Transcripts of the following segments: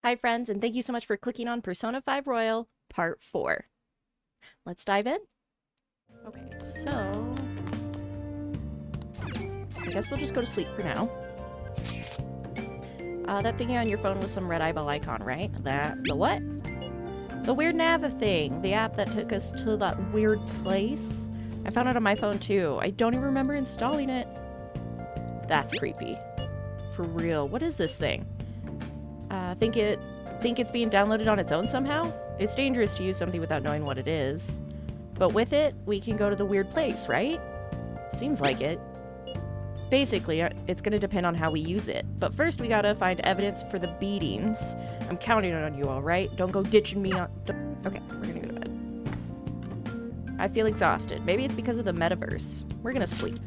Hi friends, and thank you so much for clicking on Persona 5 Royal Part 4. Let's dive in. Okay, so... I guess we'll just go to sleep for now. That thingy on your phone was some red eyeball icon, right? The what? The weird nav thing. The app that took us to that weird place. I found it on my phone too. I don't even remember installing it. That's creepy. For real. What is this thing? Think it's being downloaded on its own somehow? It's dangerous to use something without knowing what it is. But with it, we can go to the weird place, right? Seems like it. Basically, it's gonna depend on how we use it. But first, we gotta find evidence for the beatings. I'm counting on you, alright? Don't go ditching me on... Okay, we're gonna go to bed. I feel exhausted. Maybe it's because of the metaverse. We're gonna sleep.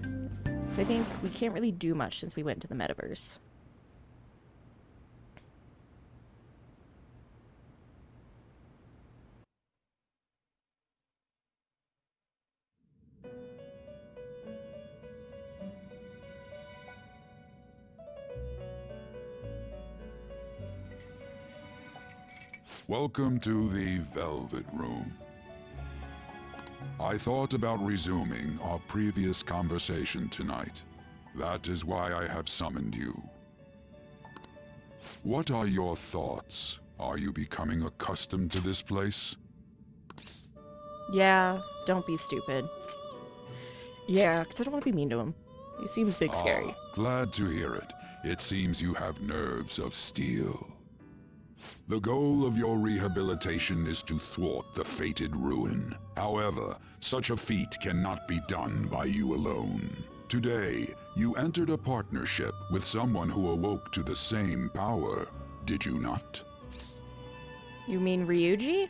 So I think we can't really do much since we went to the metaverse. Welcome to the Velvet Room. I thought about resuming our previous conversation tonight. That is why I have summoned you. What are your thoughts? Are you becoming accustomed to this place? Yeah, don't be stupid. Yeah, because I don't want to be mean to him. He seems big scary. Glad to hear it. It seems you have nerves of steel. The goal of your rehabilitation is to thwart the fated ruin. However, such a feat cannot be done by you alone. Today, you entered a partnership with someone who awoke to the same power, did you not? You mean Ryjui?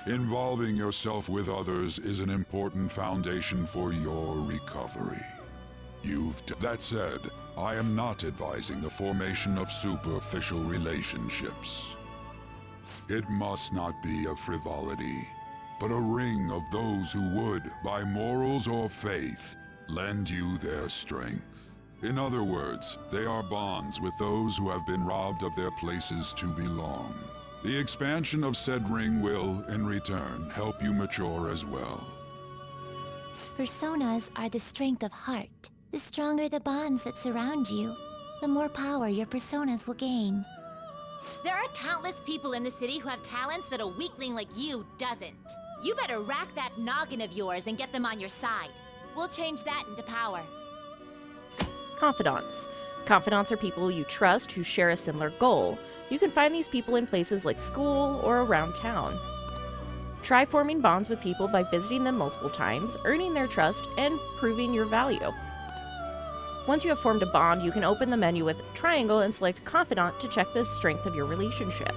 Involving yourself with others is an important foundation for your recovery. That said, I am not advising the formation of superficial relationships. It must not be a frivolity, but a ring of those who would, by morals or faith, lend you their strength. In other words, they are bonds with those who have been robbed of their places to belong. The expansion of said ring will, in return, help you mature as well. Personas are the strength of heart. The stronger the bonds that surround you, the more power your personas will gain. There are countless people in the city who have talents that a weakling like you doesn't. You better rack that noggin of yours and get them on your side. We'll change that into power. Confidants. Confidants are people you trust who share a similar goal. You can find these people in places like school or around town. Try forming bonds with people by visiting them multiple times, earning their trust, and proving your value. Once you have formed a bond, you can open the menu with triangle and select Confidant to check the strength of your relationship.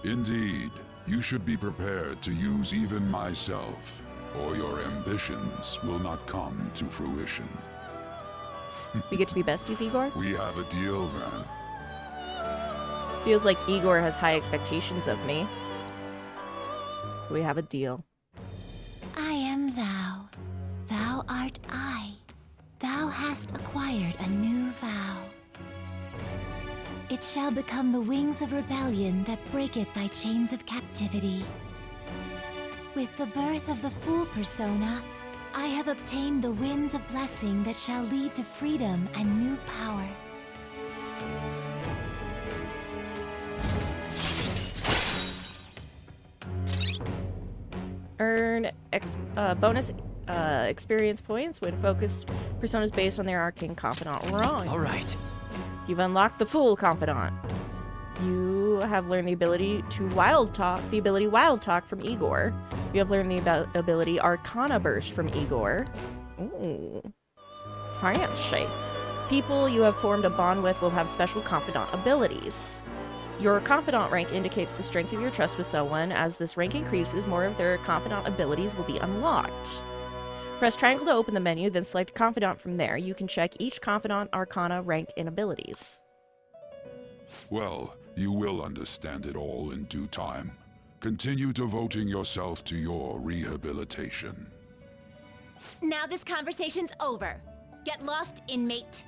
Indeed, you should be prepared to use even myself, or your ambitions will not come to fruition. We get to be besties, Igor? We have a deal then. Feels like Igor has high expectations of me. We have a deal. I am thou. Thou art I. Thou hast acquired a new vow. It shall become the wings of rebellion that breaketh thy chains of captivity. With the birth of the Fool persona, I have obtained the winds of blessing that shall lead to freedom and new power. Earn bonus experience points when focused personas based on their arcane confidant wrongs. All right. You've unlocked the Fool Confidant. You have learned the ability to Wild Talk from Igor. You have learned the ability Arcana Burst from Igor. Ooh. Fancy. People you have formed a bond with will have special confidant abilities. Your confidant rank indicates the strength of your trust with someone. As this rank increases, more of their confidant abilities will be unlocked. Press triangle to open the menu, then select Confidant from there. You can check each Confidant, Arcana, rank, and abilities. Well, you will understand it all in due time. Continue devoting yourself to your rehabilitation. Now this conversation's over. Get lost, inmate.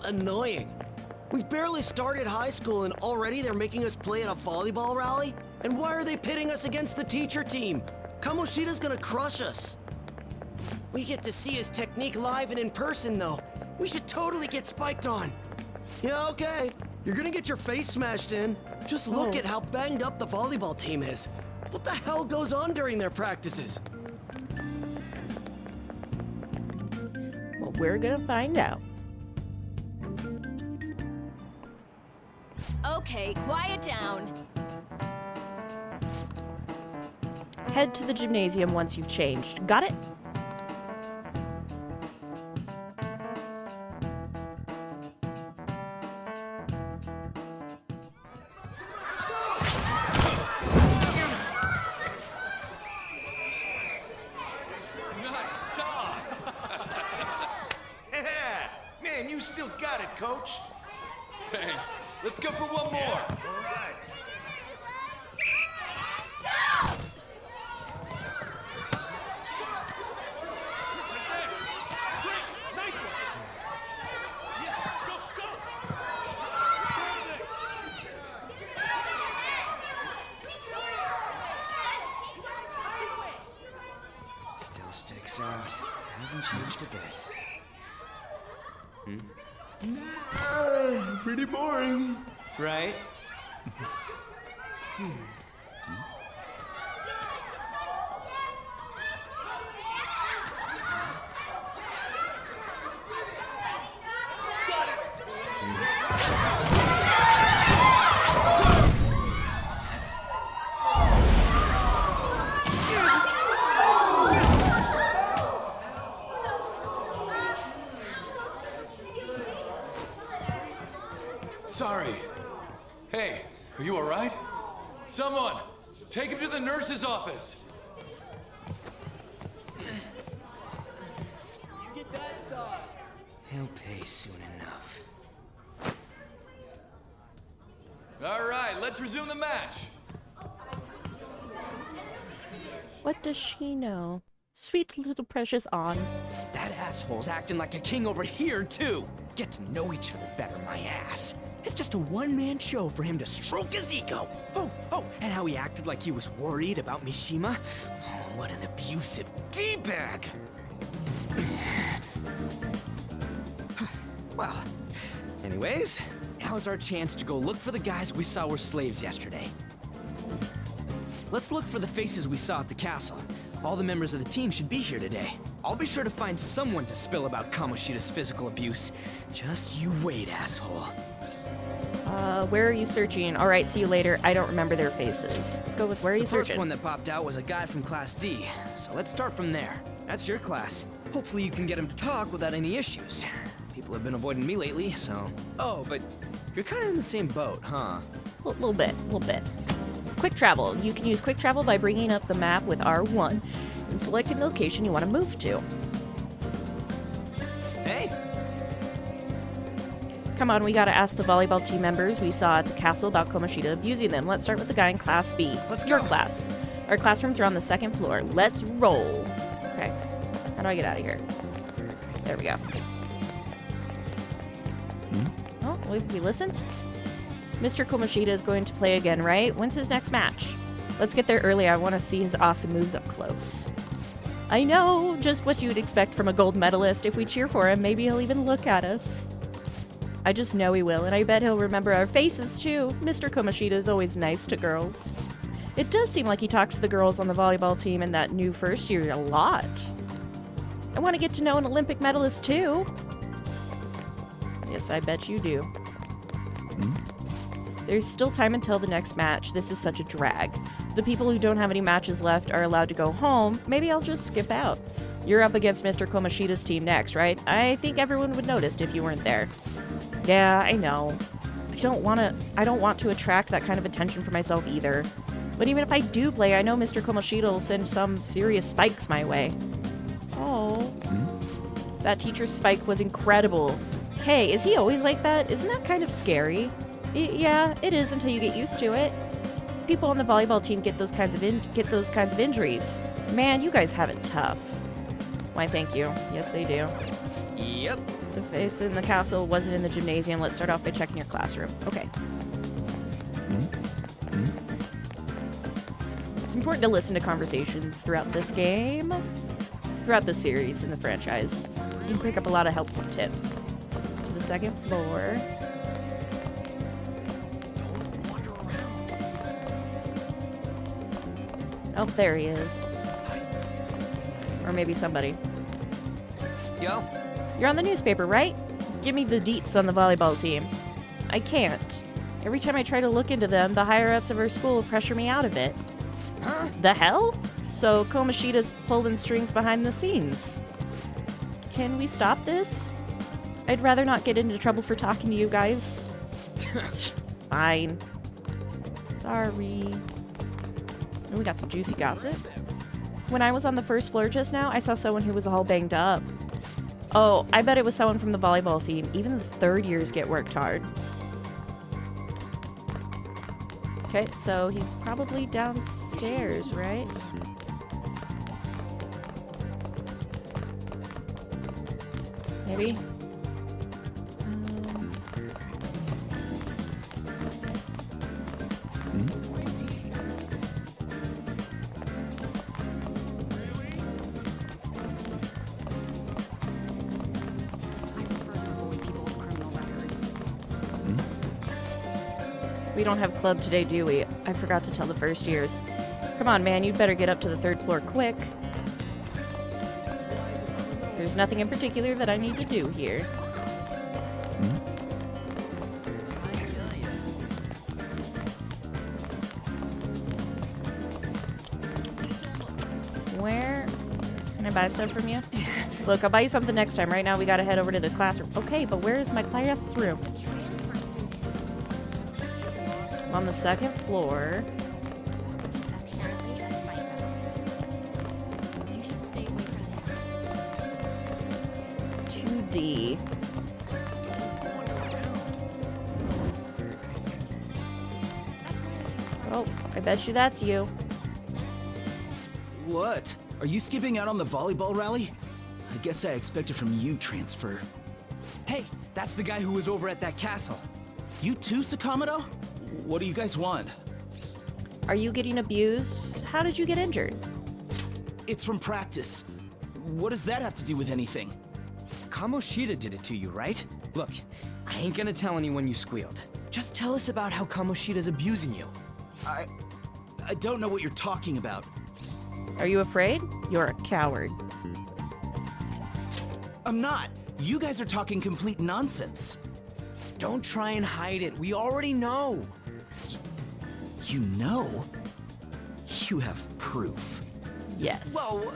annoying. We've barely started high school and already they're making us play at a volleyball rally? And why are they pitting us against the teacher team? Kamoshida's gonna crush us. We get to see his technique live and in person, though. We should totally get spiked on. Yeah, okay. You're gonna get your face smashed in. Just look at how banged up the volleyball team is. What the hell goes on during their practices? Well, we're gonna find out. Okay, quiet down. Head to the gymnasium once you've changed. Got it? Man, you still got it, coach. Thanks. Let's go for one more. All right. Still sticks out. Hasn't changed a bit. Pretty boring. Right? Sorry. Hey, are you all right? Someone, take him to the nurse's office. You get that side. He'll pay soon enough. All right, let's resume the match. What does she know? Sweet little precious on. That asshole's acting like a king over here, too. Get to know each other better, my ass. It's just a one-man show for him to stroke his ego. Oh, and how he acted like he was worried about Mishima. Oh, what an abusive D-bag. Well, anyways, now's our chance to go look for the guys we saw were slaves yesterday. Let's look for the faces we saw at the castle. All the members of the team should be here today. I'll be sure to find someone to spill about Kamoshida's physical abuse. Just you wait, asshole. Where are you searching? All right, see you later. I don't remember their faces. Let's go with where are you searching? The first one that popped out was a guy from Class D, so let's start from there. That's your class. Hopefully you can get him to talk without any issues. People have been avoiding me lately, so... Oh, but you're kind of in the same boat, huh? A little bit. Quick travel. You can use quick travel by bringing up the map with R1 and selecting the location you want to move to. Hey! Come on, we gotta ask the volleyball team members we saw at the castle about Komishda abusing them. Let's start with the guy in Class B. Let's Your go. class. Our classrooms are on the second floor. Let's roll. Okay. How do I get out of here? There we go. Oh, we listen? Mr. Komishda is going to play again, right? When's his next match? Let's get there early. I want to see his awesome moves up close. I know, just what you'd expect from a gold medalist. If we cheer for him, maybe he'll even look at us. I just know he will, and I bet he'll remember our faces too. Mr. Komishda is always nice to girls. It does seem like he talks to the girls on the volleyball team in that new first year a lot. I want to get to know an Olympic medalist too. Yes, I bet you do. There's still time until the next match. This is such a drag. The people who don't have any matches left are allowed to go home. Maybe I'll just skip out. You're up against Mr. Komishida's team next, right? I think everyone would notice if you weren't there. Yeah, I know. I don't want to attract that kind of attention for myself either. But even if I do play, I know Mr. Komishida will send some serious spikes my way. Oh. That teacher's spike was incredible. Hey, is he always like that? Isn't that kind of scary? Yeah, it is until you get used to it. People on the volleyball team get those kinds of injuries. Man, you guys have it tough. Why, thank you. Yes, they do. Yep. The face in the castle wasn't in the gymnasium. Let's start off by checking your classroom. Okay. It's important to listen to conversations throughout this game, throughout the series in the franchise. You can pick up a lot of helpful tips. To the second floor. Oh, there he is. Or maybe somebody. Yo. You're on the newspaper, right? Give me the deets on the volleyball team. I can't. Every time I try to look into them, the higher-ups of our school pressure me out of it. Huh? The hell? So Komishida's pulling strings behind the scenes. Can we stop this? I'd rather not get into trouble for talking to you guys. Fine. Sorry. And we got some juicy gossip. When I was on the first floor just now, I saw someone who was all banged up. Oh, I bet it was someone from the volleyball team. Even the third years get worked hard. Okay, so he's probably downstairs, right? Maybe? We don't have club today, do we? I forgot to tell the first years. Come on, man, you'd better get up to the third floor quick. There's nothing in particular that I need to do here. Where can I buy stuff from you? Look, I'll buy you something next time. Right now, we gotta head over to the classroom. Okay, but where is my classroom? On the second floor. Apparently a psycho. You should stay away from him. 2D. Oh, I bet you that's you. What? Are you skipping out on the volleyball rally? I guess I expected from you, Transfer. Hey, that's the guy who was over at that castle. You too, Sakamoto? What do you guys want? Are you getting abused? How did you get injured? It's from practice. What does that have to do with anything? Komishda did it to you, right? Look, I ain't gonna tell anyone you squealed. Just tell us about how Komishda's abusing you. I don't know what you're talking about. Are you afraid? You're a coward. I'm not. You guys are talking complete nonsense. Don't try and hide it. We already know. You know? You have proof. Yes. Well,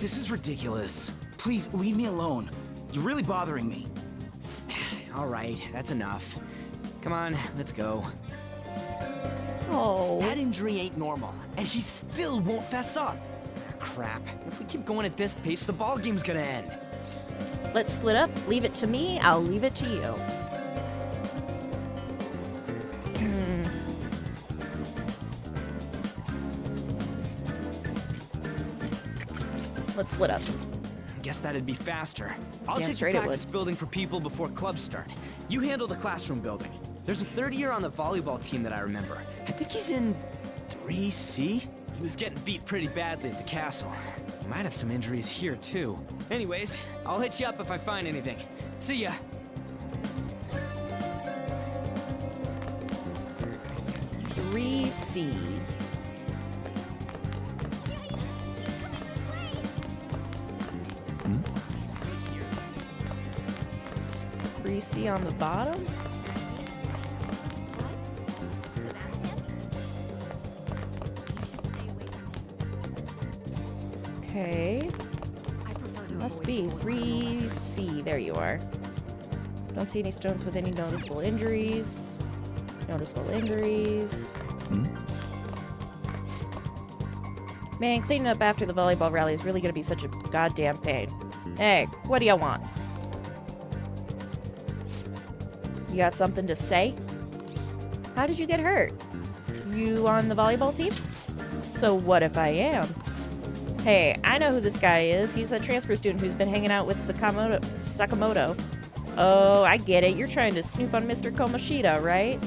This is ridiculous. Please, leave me alone. You're really bothering me. all right, that's enough. Come on, let's go. Oh. That injury ain't normal, and he still won't fess up. Crap. If we keep going at this pace, the ball game's gonna end. Let's split up. Leave it to me. I'll leave it to you. Let's split up. Guess that'd be faster. I'll Damn check the straight it practice would. building for people before clubs start. You handle the classroom building. There's a third year on the volleyball team that I remember. I think he's in 3C? He was getting beat pretty badly at the castle. He might have some injuries here, too. Anyways, I'll hit you up if I find anything. See ya. C. 3C on the bottom? Okay. Must be 3C. There you are. Don't see any stones with any noticeable injuries. Man, cleaning up after the volleyball rally is really gonna be such a goddamn pain. Hey, what do you want? You got something to say? How did you get hurt? You on the volleyball team? So what if I am? Hey, I know who this guy is. He's a transfer student who's been hanging out with Sakamoto. Oh, I get it. You're trying to snoop on Mr. Komishda, right?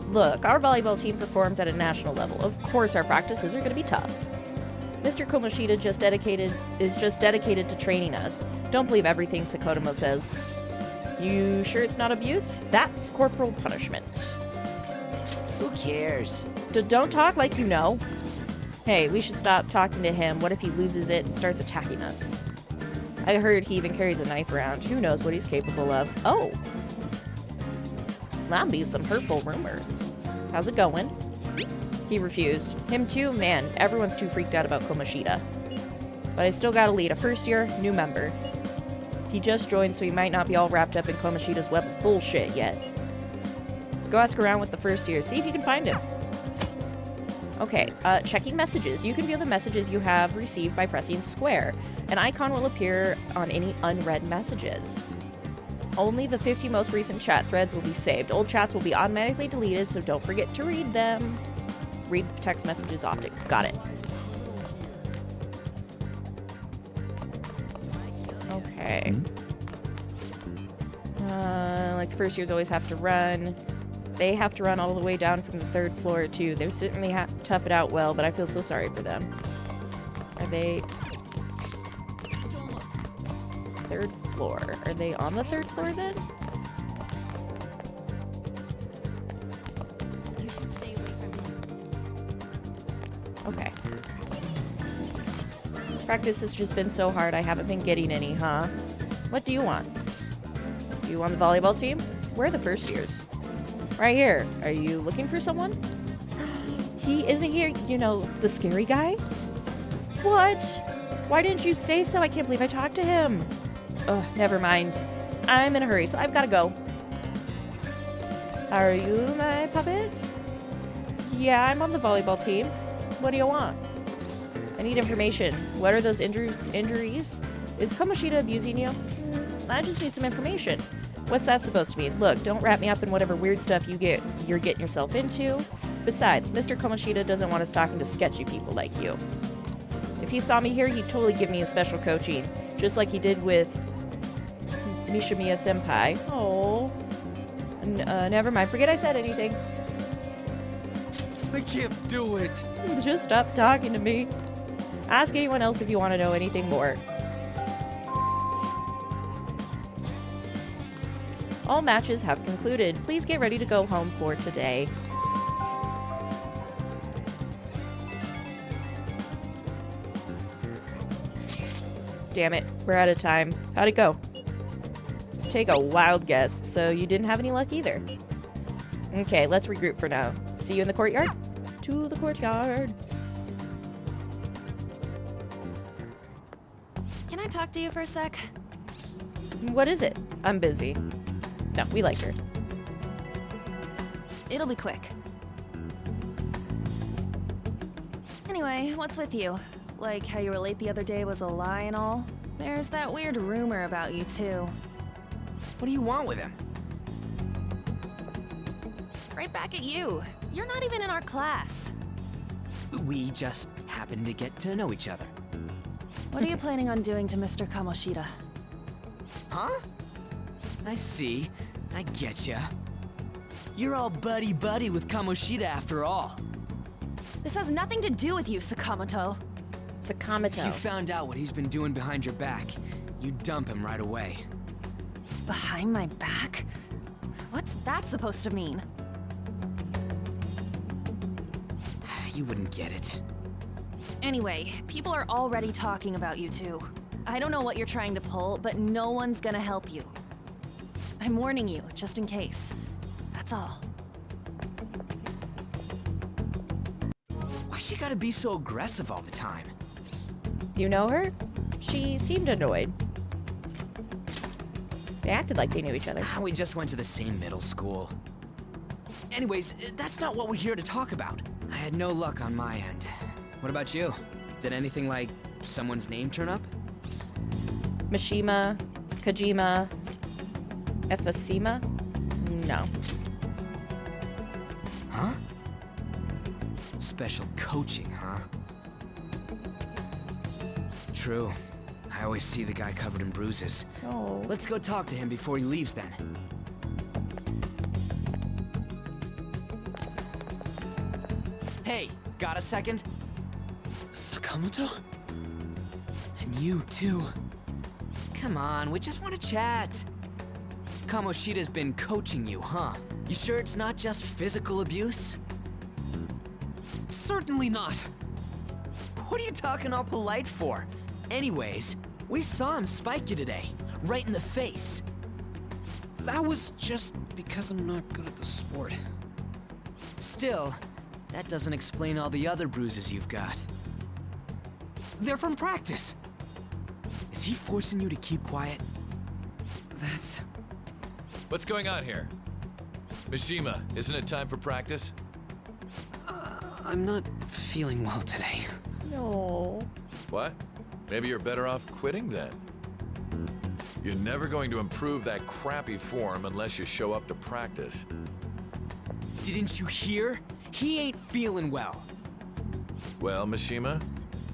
Look, our volleyball team performs at a national level. Of course, our practices are going to be tough. Mr. Komishda is just dedicated to training us. Don't believe everything Sakotomo says. You sure it's not abuse? That's corporal punishment. Who cares? Don't talk like you know. Hey, we should stop talking to him. What if he loses it and starts attacking us? I heard he even carries a knife around. Who knows what he's capable of? Oh. That'd be some hurtful rumors. How's it going? He refused. Him too? Man, everyone's too freaked out about Komishda. But I still gotta lead a first year, new member. He just joined, so he might not be all wrapped up in Komishda's web of bullshit yet. Go ask around with the first year, see if you can find him. Okay, checking messages. You can view the messages you have received by pressing square. An icon will appear on any unread messages. Only the 50 most recent chat threads will be saved. Old chats will be automatically deleted, so don't forget to read them. Read text messages often. Got it. Okay. Like the first years always have to run. They have to run all the way down from the 3rd floor, too. They certainly tough it out well, but I feel so sorry for them. Are they... 3rd floor. Are they on the 3rd floor, then? You should stay away from him. Okay. Practice has just been so hard, I haven't been getting any, huh? What do you want? You on the volleyball team? Where are the first years? Right here. Are you looking for someone? He isn't here, you know, the scary guy? What? Why didn't you say so? I can't believe I talked to him. Ugh, never mind. I'm in a hurry, so I've got to go. Are you my puppet? Yeah, I'm on the volleyball team. What do you want? I need information. What are those injuries? Is Komishda abusing you? I just need some information. What's that supposed to mean? Look, don't wrap me up in whatever weird stuff you're getting yourself into. Besides, Mr. Komishda doesn't want us talking to sketchy people like you. If he saw me here, he'd totally give me a special coaching, just like he did with Mishimiya-senpai. Oh. Never mind. Forget I said anything. I can't do it. Just stop talking to me. Ask anyone else if you want to know anything more. All matches have concluded. Please get ready to go home for today. Damn it, we're out of time. How'd it go? Take a wild guess. So you didn't have any luck either. Okay, let's regroup for now. See you in the courtyard? To the courtyard. Can I talk to you for a sec? What is it? I'm busy. No, we like her. It'll be quick. Anyway, what's with you? Like how you were late the other day was a lie and all? There's that weird rumor about you too. What do you want with him? Right back at you. You're not even in our class. We just happen to get to know each other. What are you planning on doing to Mr. Komishda? Huh? I see. I getcha. You're all buddy-buddy with Komishda after all. This has nothing to do with you, Sakamoto. If you Sakamoto. found out what he's been doing behind your back, you'd dump him right away. Behind my back? What's that supposed to mean? You wouldn't get it. Anyway, people are already talking about you two. I don't know what you're trying to pull, but no one's gonna help you. I'm warning you, just in case. That's all. Why she gotta be so aggressive all the time? You know her? She seemed annoyed. They acted like they knew each other. We just went to the same middle school. Anyways, that's not what we're here to talk about. I had no luck on my end. What about you? Did anything like someone's name turn up? Mishima, Kojima, Efasima? No. Huh? Special coaching, huh? True. I always see the guy covered in bruises. Oh. Let's go talk to him before he leaves then. Hey, got a second? Sakamoto? And you too. Come on, we just want to chat. Kamoshida's been coaching you, huh? You sure it's not just physical abuse? Certainly not. What are you talking all polite for? Anyways, we saw him spike you today, right in the face. That was just because I'm not good at the sport. Still, that doesn't explain all the other bruises you've got. They're from practice. Is he forcing you to keep quiet? That's... What's going on here? Mishima, isn't it time for practice? I'm not feeling well today. No. What? Maybe you're better off quitting then. You're never going to improve that crappy form unless you show up to practice. Didn't you hear? He ain't feeling well. Well, Mishima,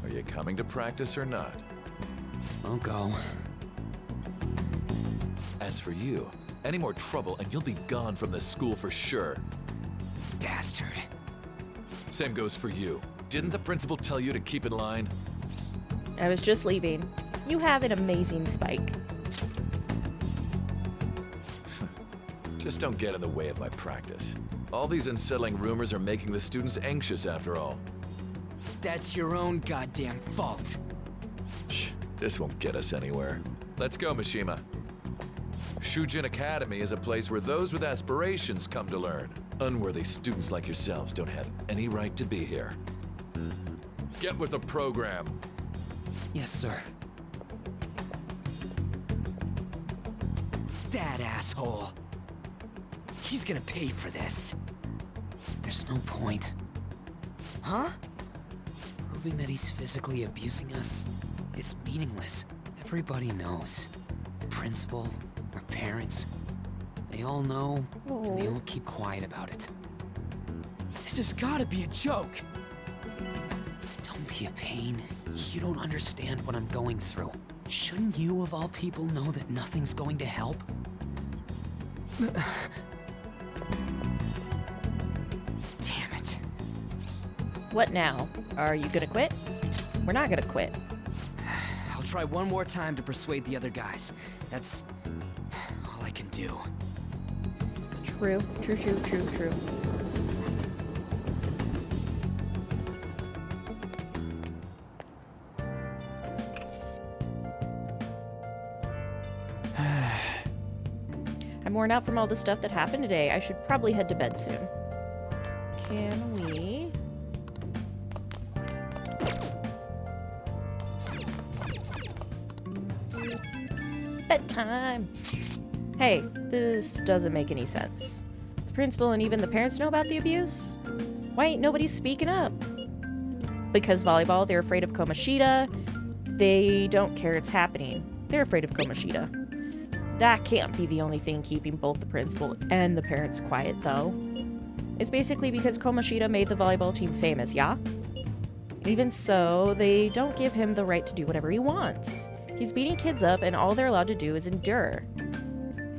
are you coming to practice or not? I'll go. As for you, any more trouble and you'll be gone from the school for sure. Bastard. Same goes for you. Didn't the principal tell you to keep in line? I was just leaving. You have an amazing spike. Just don't get in the way of my practice. All these unsettling rumors are making the students anxious after all. That's your own goddamn fault. This won't get us anywhere. Let's go, Mishima. Shujin Academy is a place where those with aspirations come to learn. Unworthy students like yourselves don't have any right to be here. Get with the program. Yes, sir. That asshole. He's gonna pay for this. There's no point. Huh? Proving that he's physically abusing us is meaningless. Everybody knows. The principal, our parents, they all know, and they all keep quiet about it. This has gotta be a joke. Don't be a pain. You don't understand what I'm going through. Shouldn't you, of all people, know that nothing's going to help? Damn it. What now? Are you gonna quit? We're not gonna quit. I'll try one more time to persuade the other guys. That's all I can do. True. I'm worn out from all the stuff that happened today. I should probably head to bed soon. Can we? Bedtime! Hey, this doesn't make any sense. The principal and even the parents know about the abuse? Why ain't nobody speaking up? Because volleyball, they're afraid of Komishda. They don't care it's happening. They're afraid of Komishda. That can't be the only thing keeping both the principal and the parents quiet, though. It's basically because Komishda made the volleyball team famous, yeah? Even so, they don't give him the right to do whatever he wants. He's beating kids up, and all they're allowed to do is endure.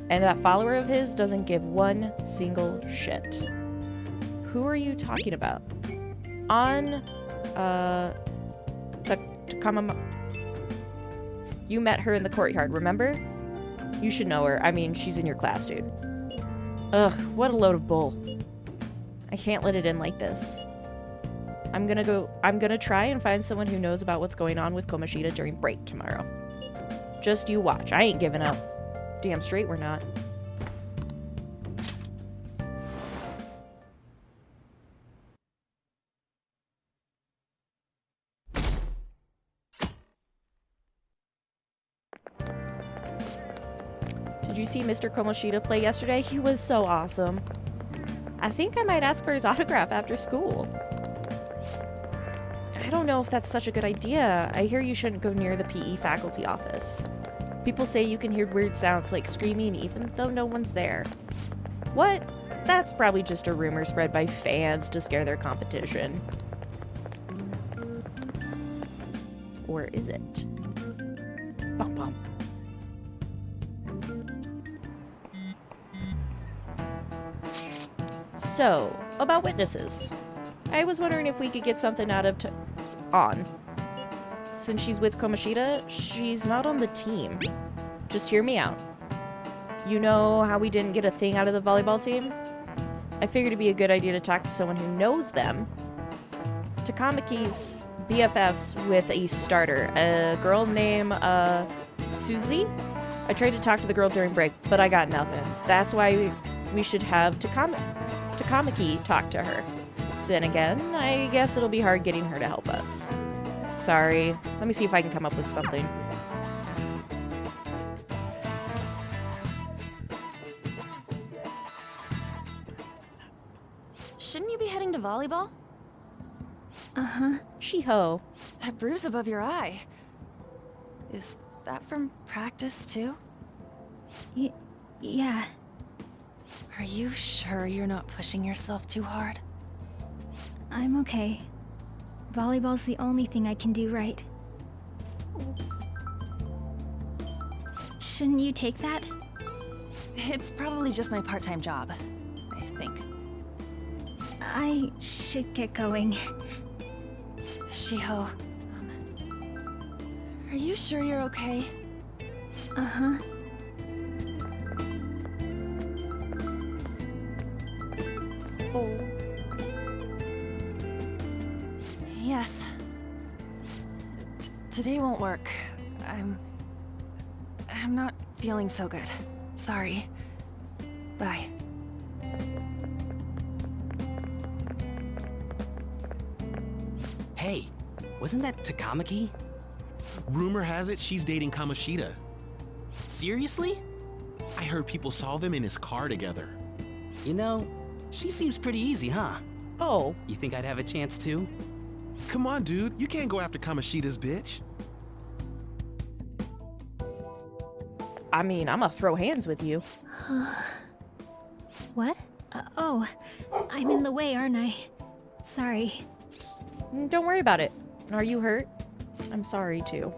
And that follower of his doesn't give one single shit. Who are you talking about? You met her in the courtyard, remember? You should know her. I mean, she's in your class, dude. Ugh, what a load of bull. I can't let it end like this. I'm gonna try and find someone who knows about what's going on with Komishda during break tomorrow. Just you watch. I ain't giving up. Damn straight we're not. Did you see Mr. Komishda play yesterday? He was so awesome. I think I might ask for his autograph after school. I don't know if that's such a good idea. I hear you shouldn't go near the PE faculty office. People say you can hear weird sounds like screaming even though no one's there. What? That's probably just a rumor spread by fans to scare their competition. Or is it? Bum bum. So, about witnesses. I was wondering if we could get something out of On. Since she's with Komishda, she's not on the team. Just hear me out. You know how we didn't get a thing out of the volleyball team? I figured it'd be a good idea to talk to someone who knows them. Takamiki's BFFs with a starter, a girl named Suzy. I tried to talk to the girl during break, but I got nothing. That's why we should have Takamiki talk to her. Then again, I guess it'll be hard getting her to help us. Sorry. Let me see if I can come up with something. Shouldn't you be heading to volleyball? Uh-huh. Shiho. That bruise above your eye. Is that from practice too? Yeah. Are you sure you're not pushing yourself too hard? I'm okay. Volleyball's the only thing I can do right. Shouldn't you take that? It's probably just my part-time job, I think. I should get going. Shiho, are you sure you're okay? Uh-huh. Oh. Yes. Today won't work. I'm not feeling so good. Sorry. Bye. Hey, wasn't that Takamaki? Rumor has it she's dating Komishda. Seriously? I heard people saw them in his car together. You know, she seems pretty easy, huh? Oh. You think I'd have a chance too? Come on, dude. You can't go after Komishda's bitch. I mean, I'm gonna throw hands with you. What? Oh, I'm in the way, aren't I? Sorry. Don't worry about it. Are you hurt? I'm sorry, too.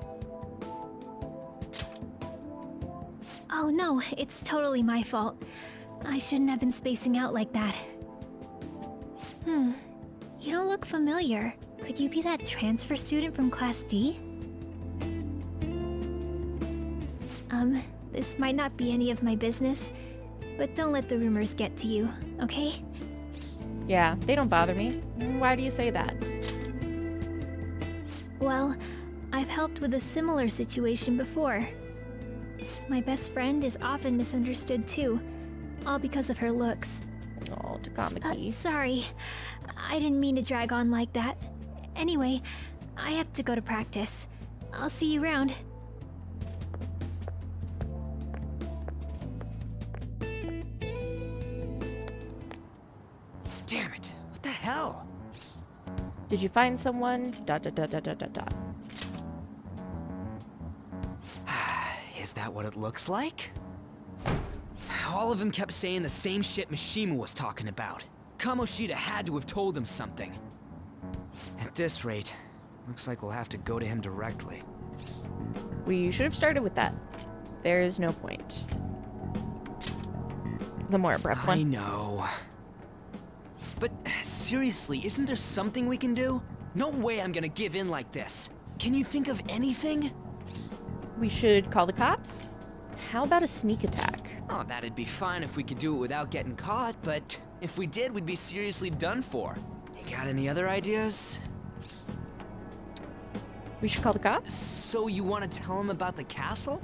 Oh no, it's totally my fault. I shouldn't have been spacing out like that. You don't look familiar. Could you be that transfer student from Class D? This might not be any of my business, but don't let the rumors get to you, okay? Yeah, they don't bother me. Why do you say that? Well, I've helped with a similar situation before. My best friend is often misunderstood too, all because of her looks. Oh, Takamaki. Sorry, I didn't mean to drag on like that. Anyway, I have to go to practice. I'll see you around. Damn it! What the hell? Did you find someone? ... Is that what it looks like? All of them kept saying the same shit Mishima was talking about. Komishda had to have told him something. At this rate, looks like we'll have to go to him directly. We should have started with that. There is no point. The more abrupt one. I know. But seriously, isn't there something we can do? No way I'm gonna give in like this. Can you think of anything? We should call the cops? How about a sneak attack? Oh, that'd be fine if we could do it without getting caught, but if we did, we'd be seriously done for. You got any other ideas? We should call the cops? So you want to tell them about the castle?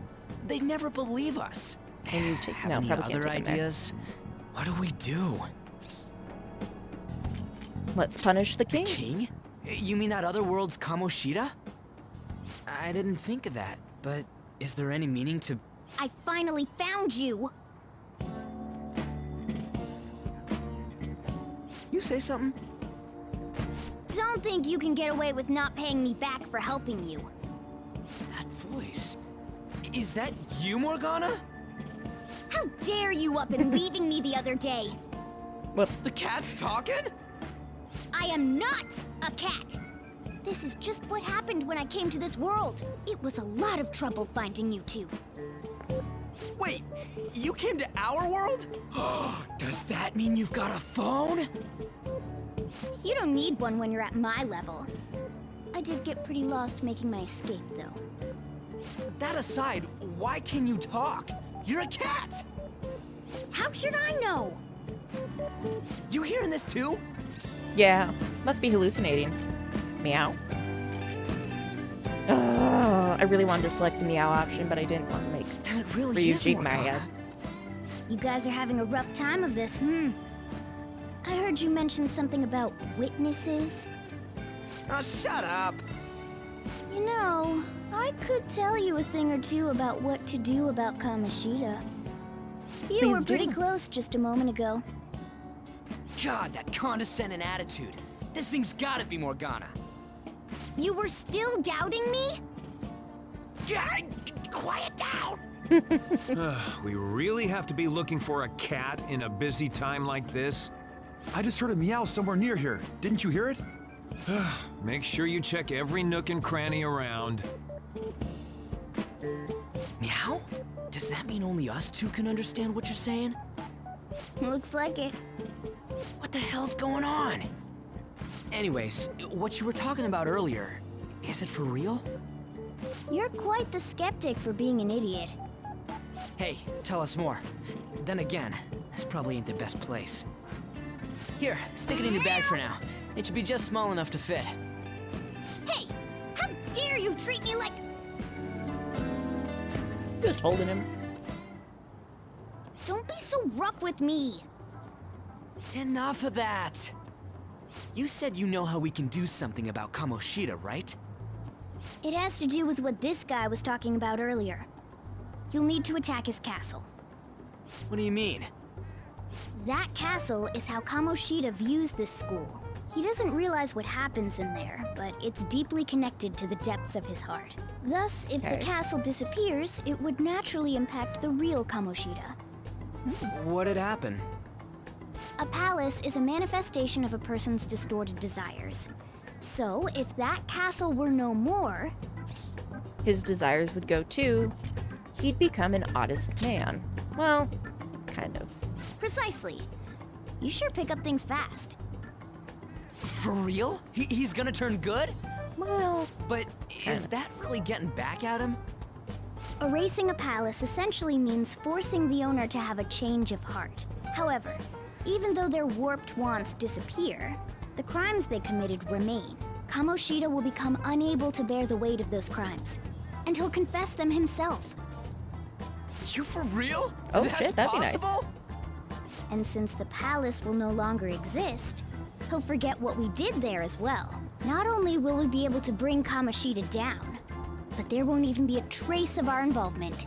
They'd never believe us. Can you take... Have No, any probably other can't take them there. ideas? What do we do? Let's punish the king. The king? You mean that other world's Komishda? I didn't think of that, but is there any meaning to... I finally found you! You say something? Don't think you can get away with not paying me back for helping you. That voice... Is that you, Morgana? How dare you up and leaving me the other day? Whoops. The cat's talking? I am not a cat! This is just what happened when I came to this world. It was a lot of trouble finding you two. Wait, you came to our world? Does that mean you've got a phone? You don't need one when you're at my level. I did get pretty lost making my escape, though. That aside, why can you talk? You're a cat! How should I know? You hearing this too? Yeah, must be hallucinating. Meow. I really wanted to select the meow option, but I didn't want to make Then it really is Ryjui Morgana. mad. You guys are having a rough time of this, I heard you mention something about witnesses. Oh, shut up! You know, I could tell you a thing or two about what to do about Komishda. You Please were pretty do. close just a moment ago. God, that condescending attitude. This thing's gotta be Morgana. You were still doubting me? Yeah, quiet down! We really have to be looking for a cat in a busy time like this? I just heard a meow somewhere near here. Didn't you hear it? Make sure you check every nook and cranny around. Meow? Does that mean only us two can understand what you're saying? Looks like it. What the hell's going on? Anyways, what you were talking about earlier, is it for real? You're quite the skeptic for being an idiot. Hey, tell us more. Then again, this probably ain't the best place. Here, stick it in your bag for now. It should be just small enough to fit. Hey! How dare you treat me like... Just holding him. Don't be so rough with me! Enough of that! You said you know how we can do something about Komishda, right? It has to do with what this guy was talking about earlier. You'll need to attack his castle. What do you mean? That castle is how Komishda views this school. He doesn't realize what happens in there, but it's deeply connected to the depths of his heart. Thus, if the castle disappears, it would naturally impact the real Komishda. What'd happen? A palace is a manifestation of a person's distorted desires. So, if that castle were no more... His desires would go too. He'd become an oddest man. Well, kind of. Precisely. You sure pick up things fast. For real? He's gonna turn good? Well... But is that really getting back at him? Erasing a palace essentially means forcing the owner to have a change of heart. However, even though their warped wants disappear, the crimes they committed remain. Komishda will become unable to bear the weight of those crimes, and he'll confess them himself. You for real? Oh That's shit, that'd possible? be nice. And since the palace will no longer exist, he'll forget what we did there as well. Not only will we be able to bring Komishda down, but there won't even be a trace of our involvement.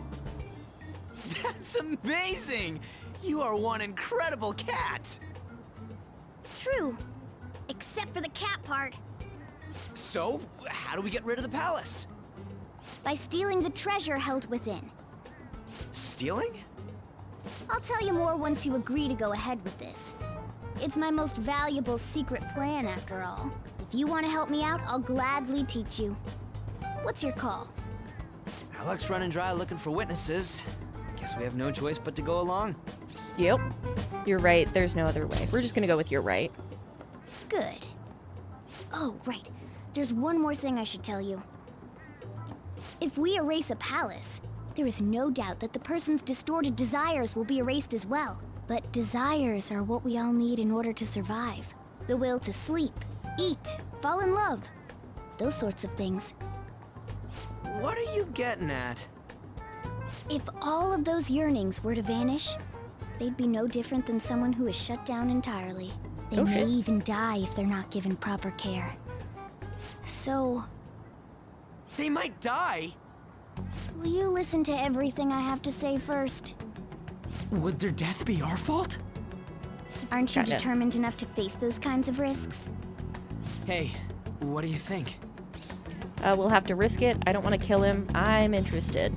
That's amazing! You are one incredible cat! True. Except for the cat part. So, how do we get rid of the palace? By stealing the treasure held within. Stealing? I'll tell you more once you agree to go ahead with this. It's my most valuable secret plan, after all. If you want to help me out, I'll gladly teach you. What's your call? Our luck's running dry looking for witnesses. Guess we have no choice but to go along. Yep. You're right, there's no other way. We're just gonna go with you're right. Good. Oh, right. There's one more thing I should tell you. If we erase a palace, there is no doubt that the person's distorted desires will be erased as well. But desires are what we all need in order to survive. The will to sleep, eat, fall in love. Those sorts of things. What are you getting at? If all of those yearnings were to vanish, they'd be no different than someone who is shut down entirely. They Oh, may shit. even die if they're not given proper care. So, They might die? will you listen to everything I have to say first? Would their death be our fault? Aren't you Kinda. determined enough to face those kinds of risks? Hey, what do you think? We'll have to risk it. I don't want to kill him. I'm interested.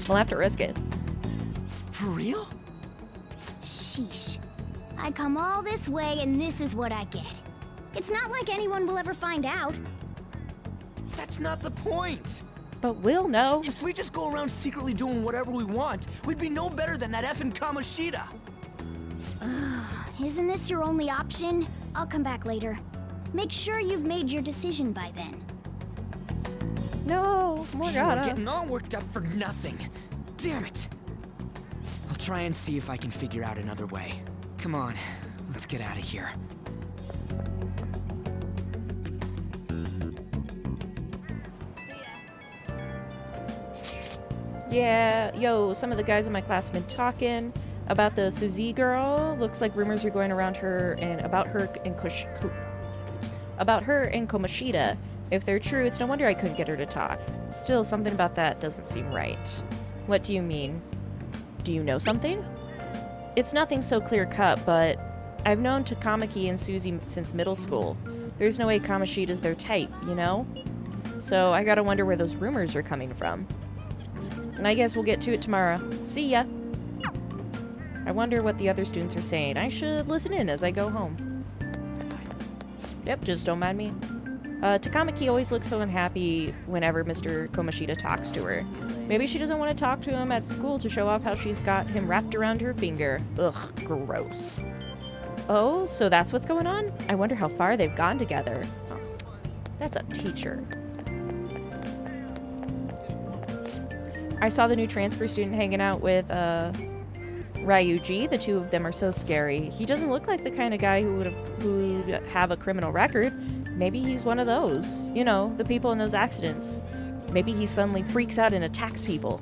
We'll have to risk it. For real? Sheesh. I come all this way and this is what I get. It's not like anyone will ever find out. That's not the point! But we'll know. If we just go around secretly doing whatever we want, we'd be no better than that effing Komishda! Isn't this your only option? I'll come back later. Make sure you've made your decision by then. No, We're Morgana. getting all worked up for nothing. Damn it! I'll try and see if I can figure out another way. Come on, let's get out of here. Yeah, yo, some of the guys in my class have been talking about the Suzy girl. Looks like rumors are going around her and about her and Komishda. If they're true, it's no wonder I couldn't get her to talk. Still, something about that doesn't seem right. What do you mean? Do you know something? It's nothing so clear-cut, but I've known Takamaki and Suzy since middle school. There's no way Komishda's their type, you know? So I gotta wonder where those rumors are coming from. And I guess we'll get to it tomorrow. See ya! I wonder what the other students are saying. I should listen in as I go home. Yep, just don't mind me. Takamaki always looks so unhappy whenever Mr. Komishda talks to her. Maybe she doesn't want to talk to him at school to show off how she's got him wrapped around her finger. Ugh, gross. Oh, so that's what's going on? I wonder how far they've gone together. Oh, that's a teacher. I saw the new transfer student hanging out with, Ryjui. The two of them are so scary. He doesn't look like the kind of guy who would have a criminal record. Maybe he's one of those. You know, the people in those accidents. Maybe he suddenly freaks out and attacks people.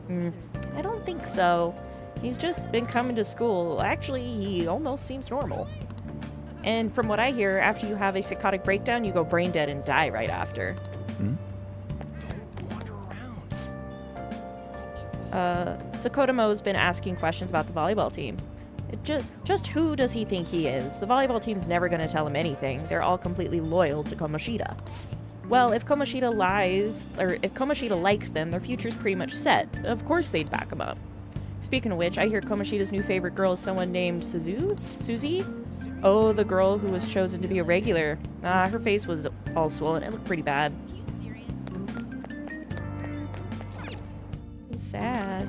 I don't think so. He's just been coming to school. Actually, he almost seems normal. And from what I hear, after you have a psychotic breakdown, you go brain dead and die right after. Sakotomo's been asking questions about the volleyball team. Just who does he think he is? The volleyball team's never going to tell him anything. They're all completely loyal to Komishda. Well, if Komishda lies, or if Komishda likes them, their future's pretty much set. Of course they'd back him up. Speaking of which, I hear Komishda's new favorite girl is someone named Suzy? Oh, the girl who was chosen to be a regular. Her face was all swollen. It looked pretty bad. Sad.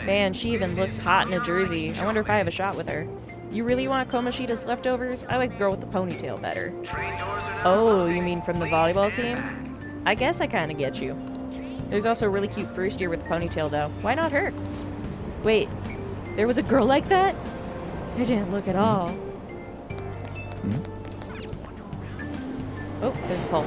Man, she even looks hot in a jersey. I wonder if I have a shot with her. You really want Komishda's leftovers? I like the girl with the ponytail better. Oh, you mean from the volleyball team? I guess I kind of get you. There's also a really cute first year with a ponytail, though. Why not her? Wait, there was a girl like that? I didn't look at all. Oh, there's a pole.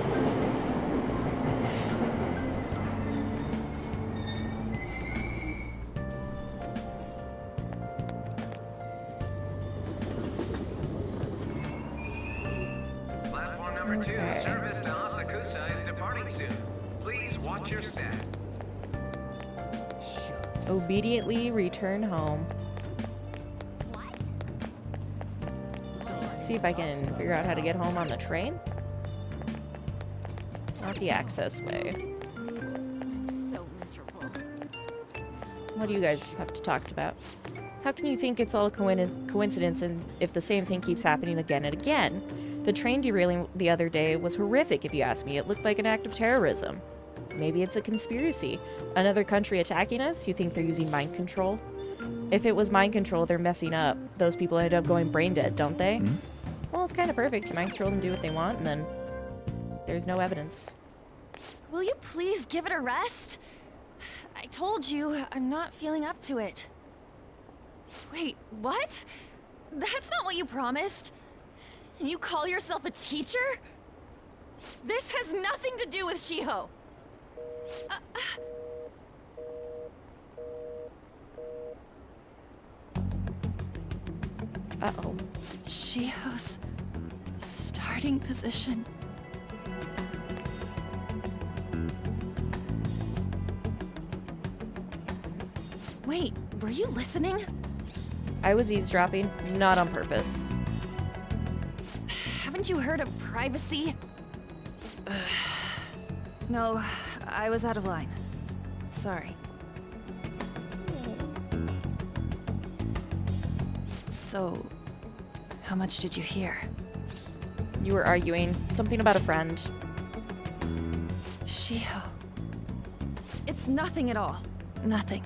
Obediently return home. Let's see if I can figure out how to get home on the train. Not the access way. So miserable. What do you guys have to talk about? How can you think it's all a coincidence and if the same thing keeps happening again and again? The train derailing the other day was horrific, if you ask me. It looked like an act of terrorism. Maybe it's a conspiracy. Another country attacking us? You think they're using mind control? If it was mind control, they're messing up. Those people end up going brain dead, don't they? Well, it's kind of perfect. You mind control them, do what they want, and then there's no evidence. Will you please give it a rest? I told you, I'm not feeling up to it. Wait, what? That's not what you promised. And you call yourself a teacher? This has nothing to do with Shiho. Uh-oh. Shiho's starting position. Wait, were you listening? I was eavesdropping, not on purpose. Haven't you heard of privacy? No, I was out of line. Sorry. So, How much did you hear? You were arguing. Something about a friend. Shiho. It's nothing at all. Nothing.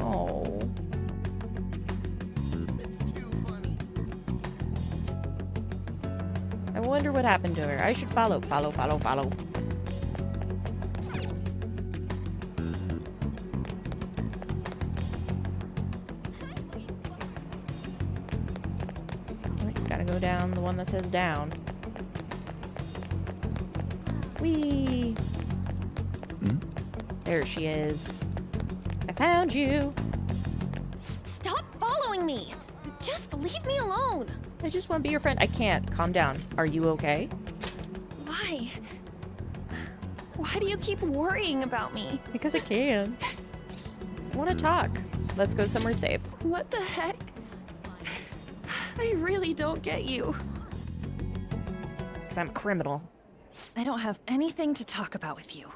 Oh. It's too funny. I wonder what happened to her. I should follow. Gotta go down the one that says down. Whee! There she is. I found you. Stop following me! Just leave me alone! I just want to be your friend. I can't. Calm down. Are you okay? Why? Why do you keep worrying about me? Because I can. I want to talk. Let's go somewhere safe. What the heck? I really don't get you. Because I'm a criminal. I don't have anything to talk about with you.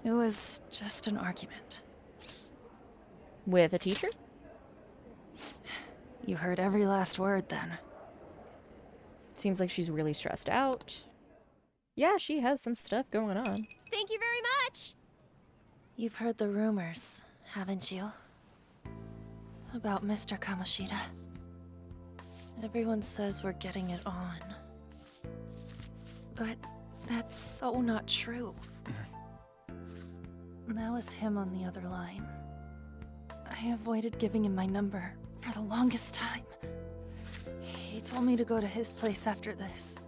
It was just an argument. With a teacher? You heard every last word then. Seems like she's really stressed out. Yeah, she has some stuff going on. Thank you very much! You've heard the rumors, haven't you? About Mr. Komishda. Everyone says we're getting it on. But that's so not true. That was him on the other line. I avoided giving him my number for the longest time. He told me to go to his place after this.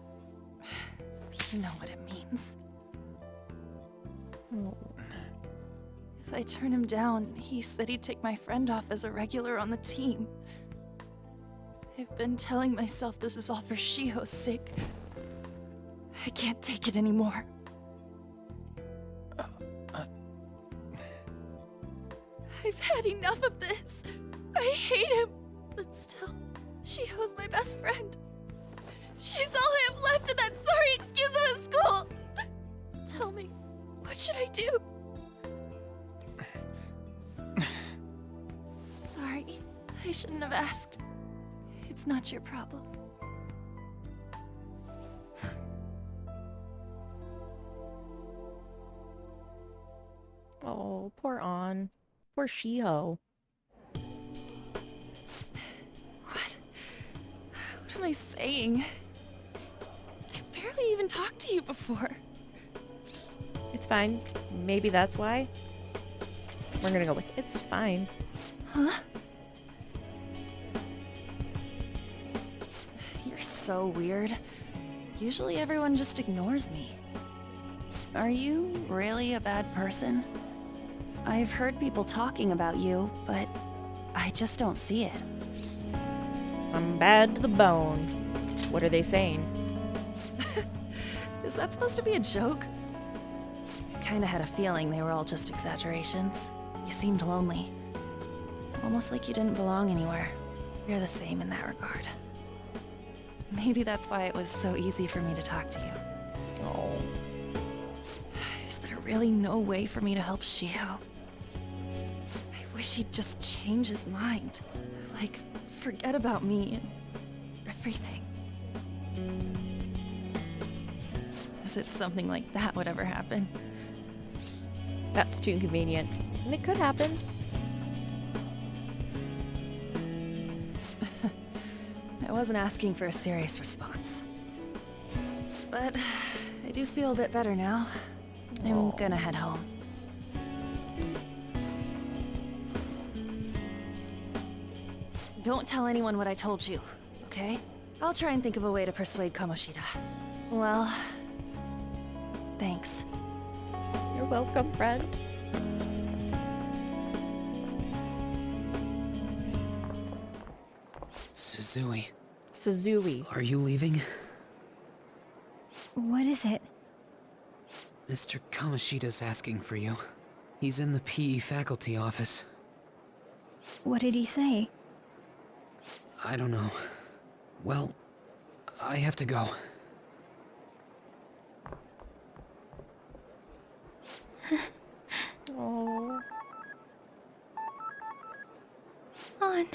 You know what it means. If I turn him down, he said he'd take my friend off as a regular on the team. I've been telling myself this is all for Shiho's sake. I can't take it anymore. I've had enough of this. I hate him. But still, Shiho's my best friend. She's all I have left in that sorry excuse of a school. Tell me, what should I do? Sorry, I shouldn't have asked. It's not your problem. Oh, poor An. Poor Shiho. What am I saying? I've barely even talked to you before. It's fine. Maybe that's why. We're gonna go with it's fine. Huh? You're so weird. Usually everyone just ignores me. Are you really a bad person? I've heard people talking about you, but I just don't see it. I'm bad to the bone. What are they saying? Is that supposed to be a joke? I kinda had a feeling they were all just exaggerations. You seemed lonely. Almost like you didn't belong anywhere. You're the same in that regard. Maybe that's why it was so easy for me to talk to you. Oh. Is there really no way for me to help Shiho? I wish he'd just change his mind. Like, forget about me and everything. As if something like that would ever happen. That's too convenient. And it could happen. I wasn't asking for a serious response. But I do feel a bit better now. I'm gonna head home. Don't tell anyone what I told you, okay? I'll try and think of a way to persuade Komishda. Well, thanks. You're welcome, friend. Suzui, are you leaving? What is it? Mr. Kamoshida's asking for you. He's in the PE faculty office. What did he say? I don't know. Well, I have to go. Oh. on.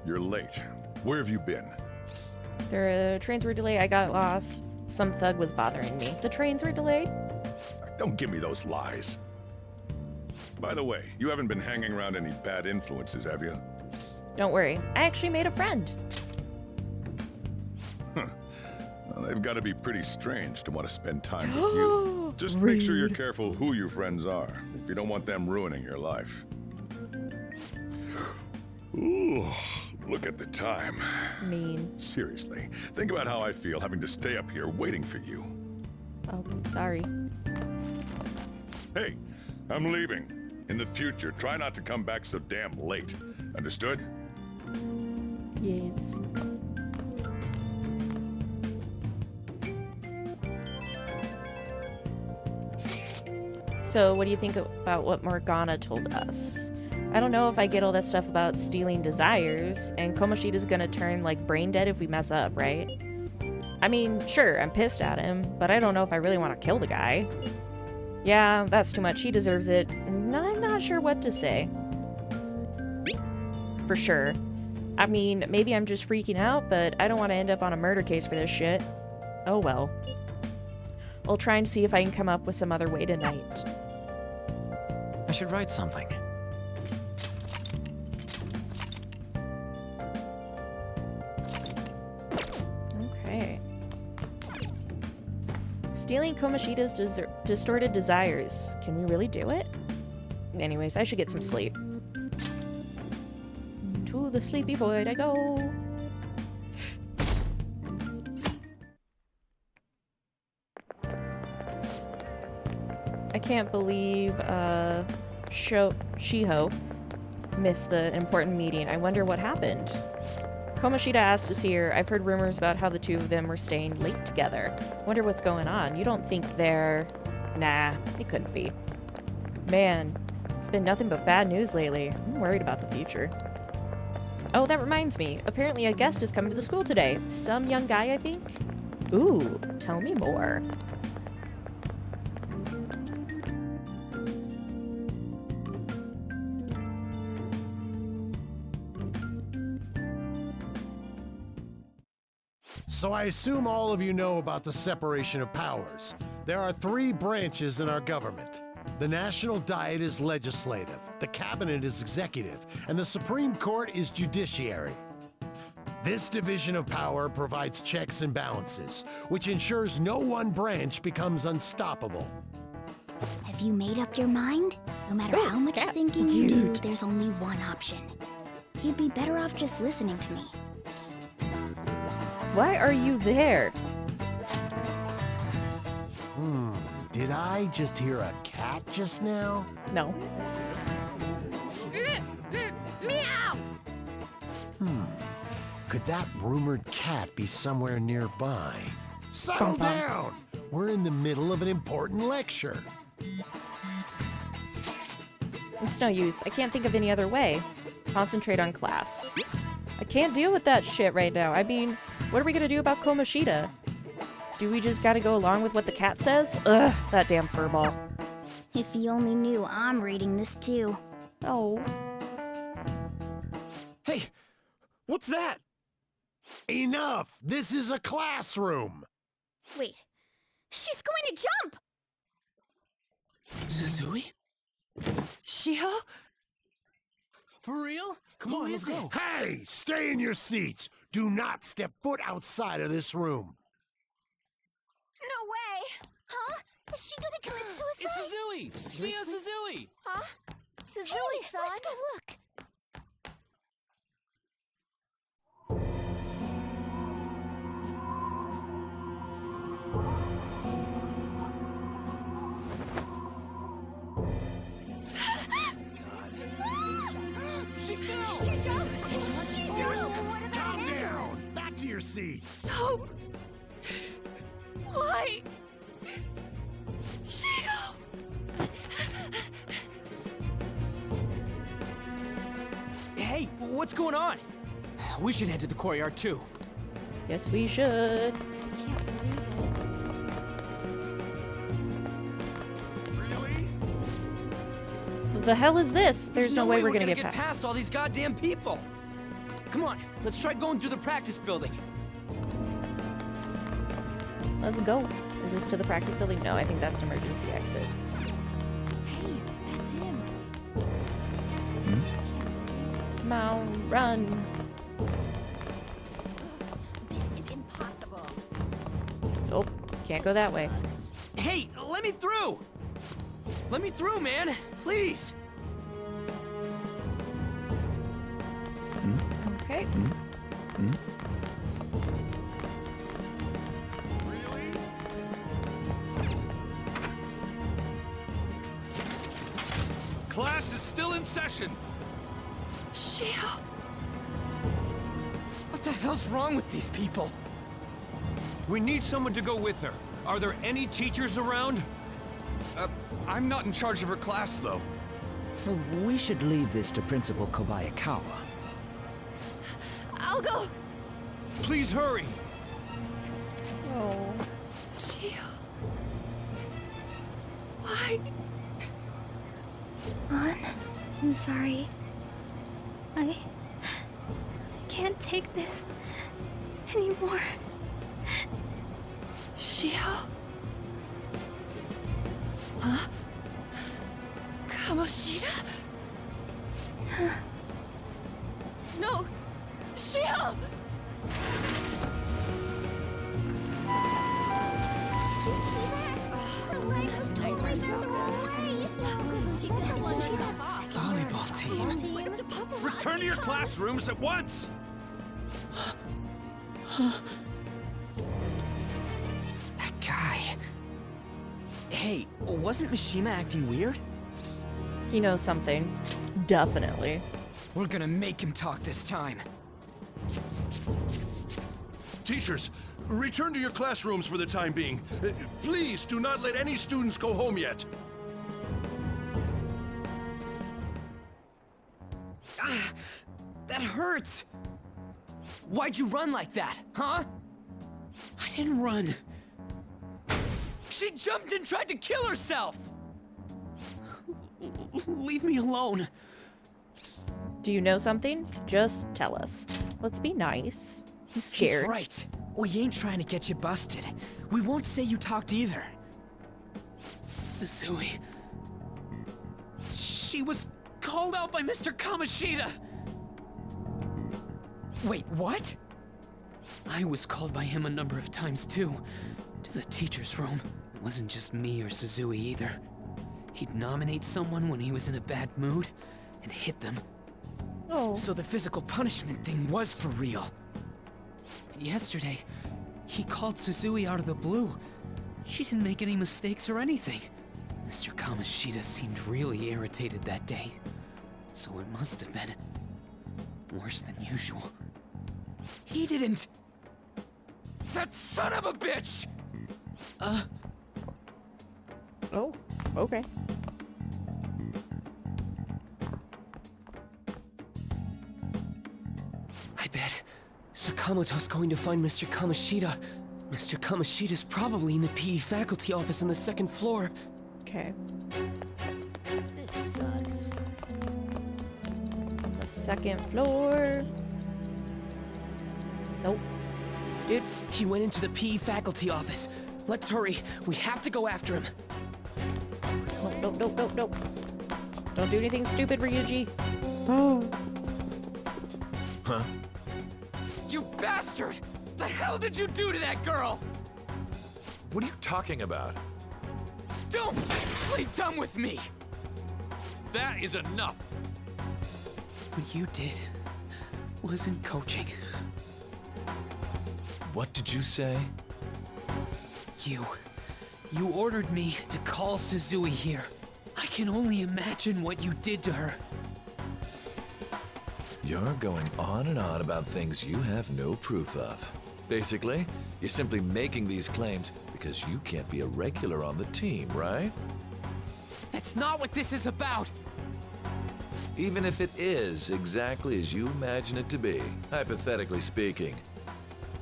You're late. Where have you been? The trains were delayed. I got lost. Some thug was bothering me. The trains were delayed? Don't give me those lies. By the way, you haven't been hanging around any bad influences, have you? Don't worry. I actually made a friend. Huh. Well, they've got to be pretty strange to want to spend time with you. Just make sure you're careful who your friends are, if you don't want them ruining your life. Ooh, look at the time. Mean. Seriously, think about how I feel having to stay up here waiting for you. Oh, sorry. Hey, I'm leaving. In the future, try not to come back so damn late. Understood? Yes. So, what do you think about what Morgana told us? I don't know if I get all that stuff about stealing desires, and Komoshida's gonna turn, like, brain dead if we mess up, right? I mean, sure, I'm pissed at him, but I don't know if I really want to kill the guy. Yeah, that's too much. He deserves it. I'm not sure what to say. For sure. I mean, maybe I'm just freaking out, but I don't want to end up on a murder case for this shit. Oh well. I'll try and see if I can come up with some other way tonight. I should write something. Okay. Stealing Komoshida's distorted desires. Can we really do it? Anyways, I should get some sleep. To the sleepy void I go. I can't believe Shiho missed the important meeting. I wonder what happened. Komishda asked to see her. I've heard rumors about how the two of them were staying late together. Wonder what's going on. You don't think they're... Nah, it couldn't be. Man, it's been nothing but bad news lately. I'm worried about the future. Oh, that reminds me. Apparently a guest is coming to the school today. Some young guy, I think? Ooh, tell me more. So I assume all of you know about the separation of powers. There are 3 branches in our government. The National Diet is legislative, the Cabinet is executive, and the Supreme Court is judiciary. This division of power provides checks and balances, which ensures no one branch becomes unstoppable. Have you made up your mind? No matter how much thinking you do, there's only one option. You'd be better off just listening to me. Why are you there? Did I just hear a cat just now? No. Meow! Could that rumored cat be somewhere nearby? Settle down! We're in the middle of an important lecture. It's no use. I can't think of any other way. Concentrate on class. I can't deal with that shit right now. I mean, what are we gonna do about Komishda? Do we just gotta go along with what the cat says? Ugh, that damn furball. If you only knew I'm reading this too. Oh. Hey, what's that? Enough! This is a classroom! Wait, she's going to jump! Suzui? Shiho? For real? Come on, let's go. Hey! Stay in your seats! Do not step foot outside of this room! No way! Huh? Is she gonna commit suicide? It's Suzui! Shiho Suzui! Huh? Suzui-san? Let's go look! She fell! She jumped! She jumped! Calm down! Back to your seats! No! Why? Shiho! Hey, what's going on? We should head to the courtyard too. Yes, we should. What the hell is this? There's no way we're gonna get past all these goddamn people. Come on, let's try going through the practice building. Let's go. Is this to the practice building? No, I think that's an emergency exit. Hey, that's him. Come on, run. This is impossible. Oh, can't go that way. Hey, let me through! Let me through, man! Please! Okay. Class is still in session. Shiho. What the hell's wrong with these people? We need someone to go with her. Are there any teachers around? I'm not in charge of her class, though. We should leave this to Principal Kobayakawa. I'll go. Please hurry. Oh. Shiho. Why? On. I'm sorry. I can't take this anymore. Shiho? Huh? Komishda? No! Shiho! Did you see that? Her leg was totally thrown away. It's not good. She did one shot. Volleyball team. Return to your classrooms at once! That guy. Hey, wasn't Mishima acting weird? He knows something. Definitely. We're gonna make him talk this time. Teachers, return to your classrooms for the time being. Please do not let any students go home yet. Ah, that hurts! Why'd you run like that, huh? I didn't run. She jumped and tried to kill herself! Leave me alone. Do you know something? Just tell us. Let's be nice. He's scared. He's right. We ain't trying to get you busted. We won't say you talked either. Suzui. She was called out by Mr. Komishda. Wait, what? I was called by him a number of times too. To the teacher's room. It wasn't just me or Suzui either. He'd nominate someone when he was in a bad mood and hit them. Oh. So the physical punishment thing was for real. And yesterday, he called Suzui out of the blue. She didn't make any mistakes or anything. Mr. Komishda seemed really irritated that day. So it must have been worse than usual. He didn't... That son of a bitch! Oh, okay. I bet Sakamoto's going to find Mr. Komishda. Mr. Komishda's probably in the PE faculty office on the second floor. Okay. This sucks. On the second floor. Nope. Dude. He went into the PE faculty office. Let's hurry. We have to go after him. Nope. Don't do anything stupid, Ryuji. Oh. Huh? You bastard! The hell did you do to that girl? What are you talking about? Don't play dumb with me! That is enough! What you did wasn't coaching. What did you say? You ordered me to call Suzui here. I can only imagine what you did to her. You're going on and on about things you have no proof of. Basically, you're simply making these claims because you can't be a regular on the team, right? That's not what this is about! Even if it is exactly as you imagine it to be, hypothetically speaking.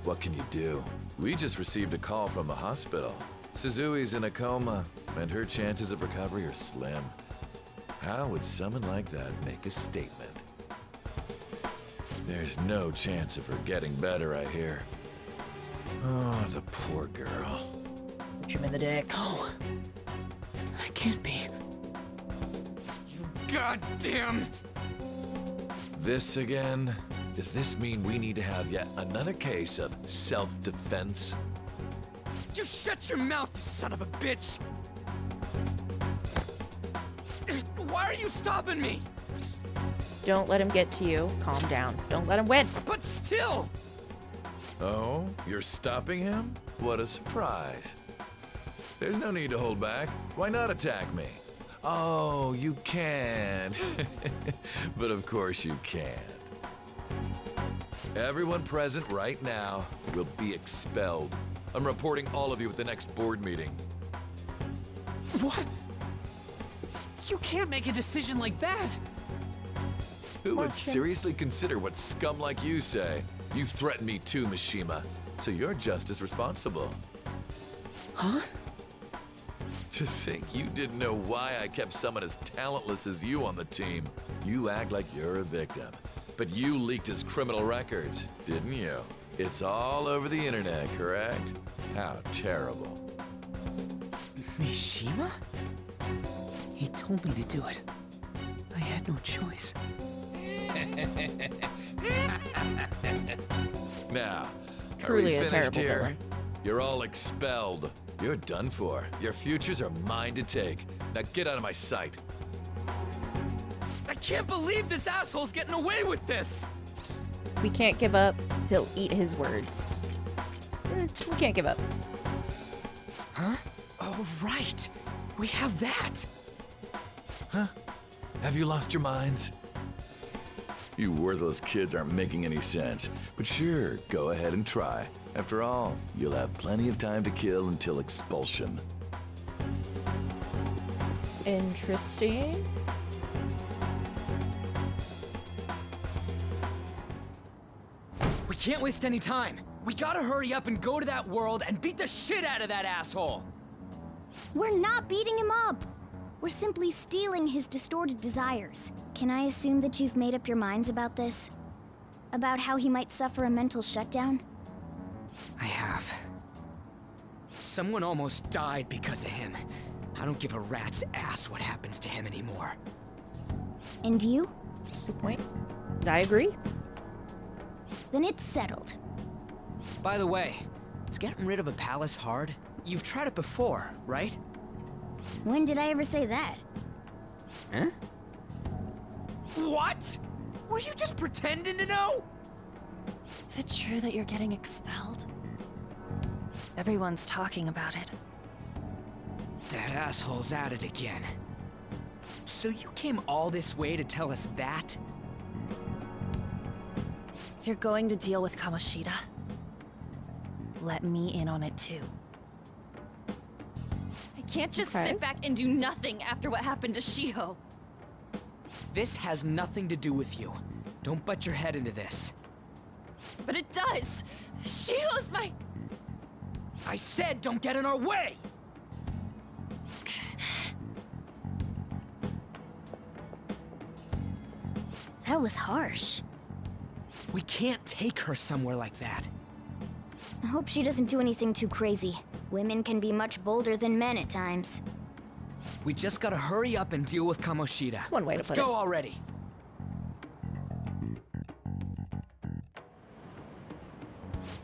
what can you do? We just received a call from the hospital. Suzui's in a coma, and her chances of recovery are slim. How would someone like that make a statement? There's no chance of her getting better, I hear. Oh, the poor girl. Shoot him in the dick. Oh, that can't be. You goddamn... This again? Does this mean we need to have yet another case of self-defense? You shut your mouth, you son of a bitch! Why are you stopping me? Don't let him get to you. Calm down. Don't let him win. But still! Oh, you're stopping him? What a surprise. There's no need to hold back. Why not attack me? Oh, you can. But of course you can't. Everyone present right now will be expelled. I'm reporting all of you at the next board meeting. What? You can't make a decision like that! Who would seriously consider what scum like you say? You threatened me too, Mishima, so you're just as responsible. Huh? To think you didn't know why I kept someone as talentless as you on the team. You act like you're a victim, but you leaked his criminal records, didn't you? It's all over the internet, correct? How terrible. Mishima? He told me to do it. I had no choice. Now, Truly are we a finished terrible here? villain. You're all expelled. You're done for. Your futures are mine to take. Now get out of my sight. I can't believe this asshole's getting away with this! We can't give up. He'll eat his words. We can't give up. Huh? Oh, right. We have that. Huh? Have you lost your minds? You worthless kids aren't making any sense. But sure, go ahead and try. After all, you'll have plenty of time to kill until expulsion. Interesting. We can't waste any time. We gotta hurry up and go to that world and beat the shit out of that asshole! We're not beating him up. We're simply stealing his distorted desires. Can I assume that you've made up your minds about this? About how he might suffer a mental shutdown? I have. Someone almost died because of him. I don't give a rat's ass what happens to him anymore. And you? Good point. I agree. Then it's settled. By the way, is getting rid of a palace hard? You've tried it before, right? When did I ever say that? Huh? What? Were you just pretending to know? Is it true that you're getting expelled? Everyone's talking about it. That asshole's at it again. So you came all this way to tell us that? If you're going to deal with Komishda, let me in on it too. I can't just sit back and do nothing after what happened to Shiho. This has nothing to do with you. Don't butt your head into this. But it does! Shiho's my... I said don't get in our way! That was harsh. We can't take her somewhere like that. I hope she doesn't do anything too crazy. Women can be much bolder than men at times. We just gotta hurry up and deal with Komishda. That's one way to put it. Let's go already.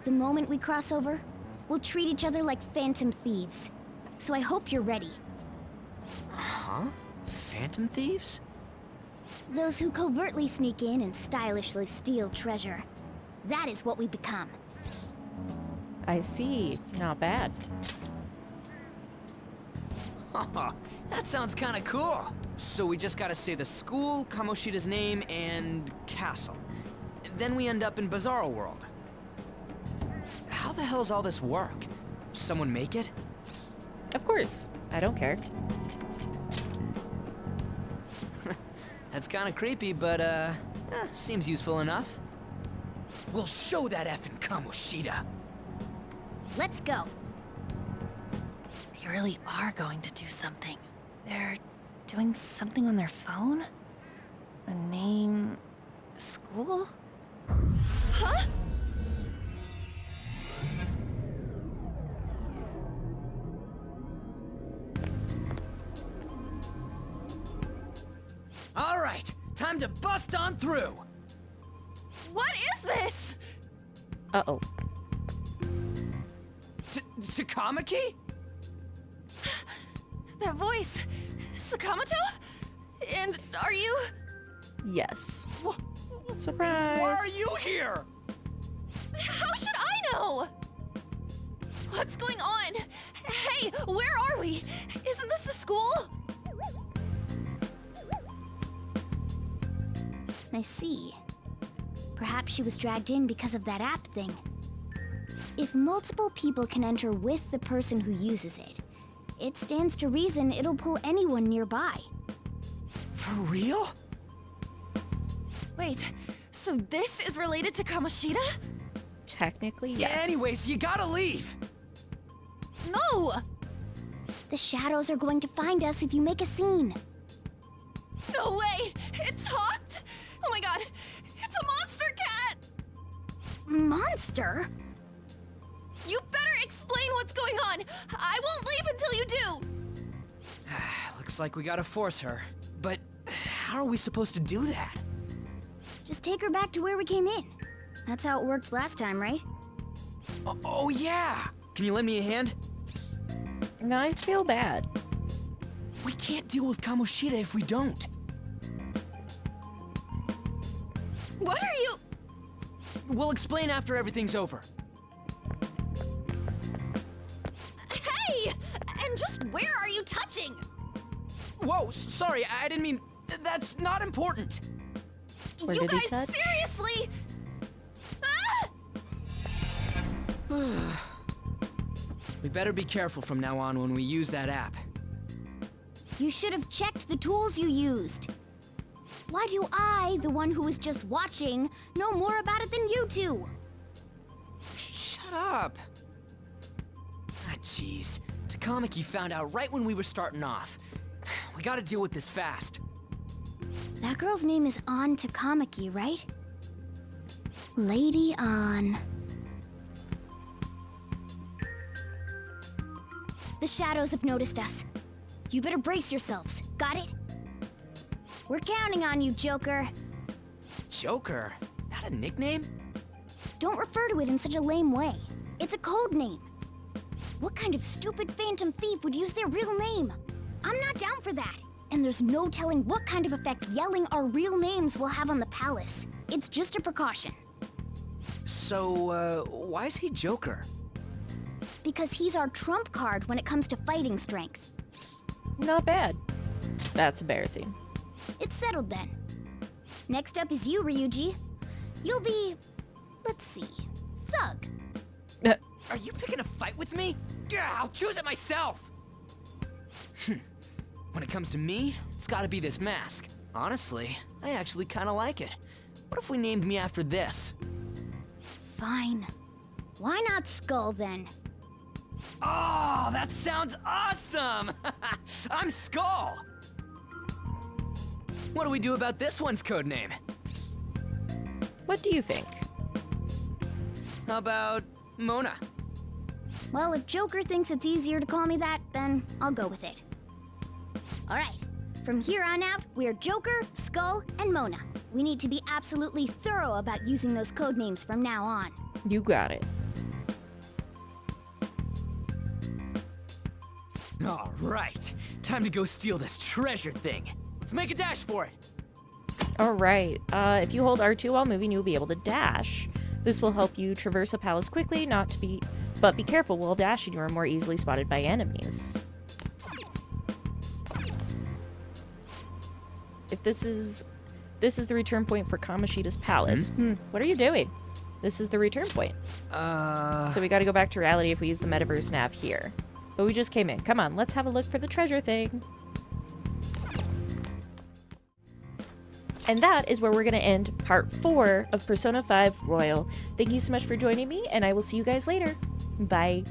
The moment we cross over, we'll treat each other like phantom thieves. So I hope you're ready. Huh? Phantom thieves? Those who covertly sneak in and stylishly steal treasure. That is what we become. I see. Not bad. That sounds kinda cool. So we just gotta say the school, Kamoshida's name, and castle. Then we end up in Bizarro World. How the hell's all this work? Someone make it? Of course. I don't care. That's kinda creepy, but seems useful enough. We'll show that effing Komishda. Let's go. They really are going to do something. They're doing something on their phone? A name... school? Huh? All right, time to bust on through. What is this? Uh-oh. Takamaki? That voice. Sakamoto? And are you... Yes. Surprise! Why are you here? How should I know? What's going on? Hey, where are we? Isn't this the school? I see. Perhaps she was dragged in because of that app thing. If multiple people can enter with the person who uses it, it stands to reason it'll pull anyone nearby. For real? Wait, so this is related to Komishda? Technically, yes. Anyways, you gotta leave. No! The shadows are going to find us if you make a scene. No way! It talked? Oh my god! It's a monster cat! Monster? You better explain what's going on! I won't leave until you do! Looks like we gotta force her. But how are we supposed to do that? Just take her back to where we came in. That's how it worked last time, right? Oh yeah! Can you lend me a hand? No, I feel bad. We can't deal with Komishda if we don't. What are you... We'll explain after everything's over. Hey! And just where are you touching? Whoa, sorry, I didn't mean... That's not important. Where you did he guys touch? seriously... Ah! We better be careful from now on when we use that app. You should have checked the tools you used. Why do I, the one who was just watching, know more about it than you two? Shut up. Ah, jeez. Takamaki found out right when we were starting off. We gotta deal with this fast. That girl's name is An Takamaki, right? Lady An. The shadows have noticed us. You better brace yourselves. Got it? We're counting on you, Joker. Joker? That a nickname? Don't refer to it in such a lame way. It's a code name. What kind of stupid phantom thief would use their real name? I'm not down for that. And there's no telling what kind of effect yelling our real names will have on the palace. It's just a precaution. So, why is he Joker? Because he's our trump card when it comes to fighting strength. Not bad. That's embarrassing. It's settled then. Next up is you, Ryuji. You'll be... let's see... Thug. Are you picking a fight with me? Yeah, I'll choose it myself! When it comes to me, it's gotta be this mask. Honestly, I actually kinda like it. What if we named me after this? Fine. Why not Skull, then? Oh, that sounds awesome! I'm Skull! What do we do about this one's codename? What do you think? How about Mona? Well, if Joker thinks it's easier to call me that, then I'll go with it. Alright, from here on out, we're Joker, Skull, and Mona. We need to be absolutely thorough about using those codenames from now on. You got it. All right, time to go steal this treasure thing. Let's make a dash for it. All right. If you hold R2 while moving, you'll be able to dash. This will help you traverse a palace quickly, but be careful while dashing. You are more easily spotted by enemies. If this is the return point for Komishda's palace. What are you doing? This is the return point. So we got to go back to reality if we use the metaverse nav here. But we just came in. Come on, let's have a look for the treasure thing. And that is where we're going to end part 4 of Persona 5 Royal. Thank you so much for joining me, and I will see you guys later. Bye.